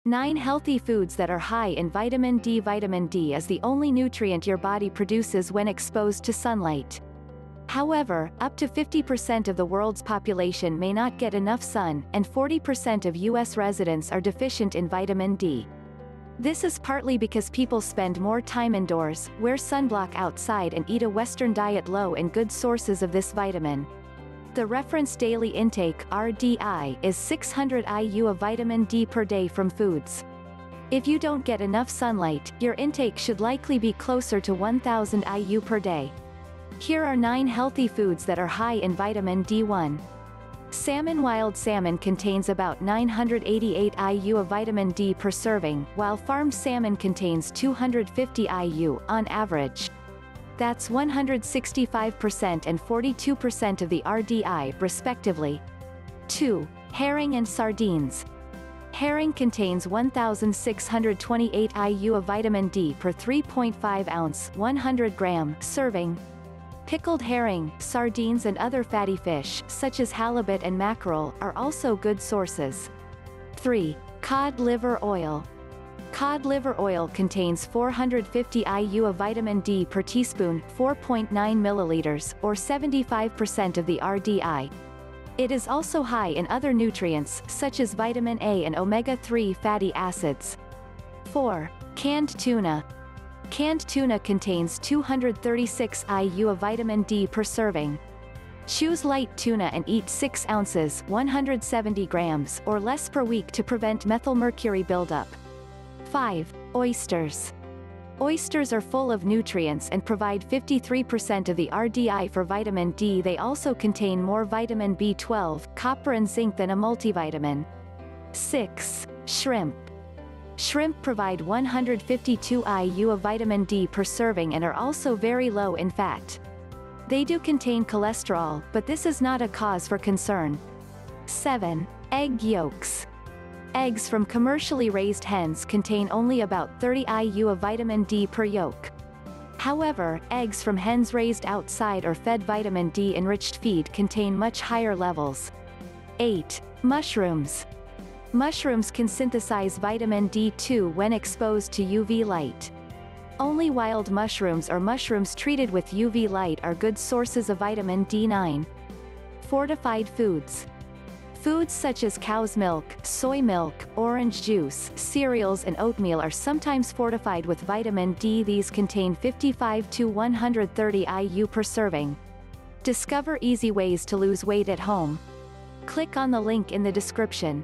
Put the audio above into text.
9 healthy foods that are high in vitamin D. Vitamin D is the only nutrient your body produces when exposed to sunlight. However, up to 50% of the world's population may not get enough sun, and 40% of U.S. residents are deficient in vitamin D. This is partly because people spend more time indoors, wear sunblock outside and eat a Western diet low in good sources of this vitamin. The reference daily intake (RDI) is 600 IU of vitamin D per day from foods. If you don't get enough sunlight, your intake should likely be closer to 1000 IU per day. Here are 9 healthy foods that are high in vitamin D1. Salmon. Wild salmon contains about 988 IU of vitamin D per serving, while farmed salmon contains 250 IU on average. That's 165% and 42% of the RDI, respectively. 2. Herring and sardines. Herring contains 1,628 IU of vitamin D per 3.5 ounce 100 gram serving. Pickled herring, sardines and other fatty fish, such as halibut and mackerel, are also good sources. 3. Cod liver oil. Cod liver oil contains 450 IU of vitamin D per teaspoon, 4.9 milliliters, or 75% of the RDI. It is also high in other nutrients, such as vitamin A and omega-3 fatty acids. 4. Canned tuna. Canned tuna contains 236 IU of vitamin D per serving. Choose light tuna and eat 6 ounces 170 grams or less per week to prevent methylmercury buildup. 5. Oysters. Oysters are full of nutrients and provide 53% of the RDI for vitamin D. They also contain more vitamin B12, copper and zinc than a multivitamin. 6. Shrimp. Shrimp provide 152 IU of vitamin D per serving and are also very low in fat. They do contain cholesterol, but this is not a cause for concern. 7. Egg yolks. Eggs from commercially raised hens contain only about 30 IU of vitamin D per yolk. However, eggs from hens raised outside or fed vitamin D-enriched feed contain much higher levels. 8. Mushrooms. Mushrooms can synthesize vitamin D2 when exposed to UV light. Only wild mushrooms or mushrooms treated with UV light are good sources of vitamin D9. Fortified foods. Foods such as cow's milk, soy milk, orange juice, cereals and oatmeal are sometimes fortified with vitamin D. These contain 55 to 130 IU per serving. Discover easy ways to lose weight at home. Click on the link in the description.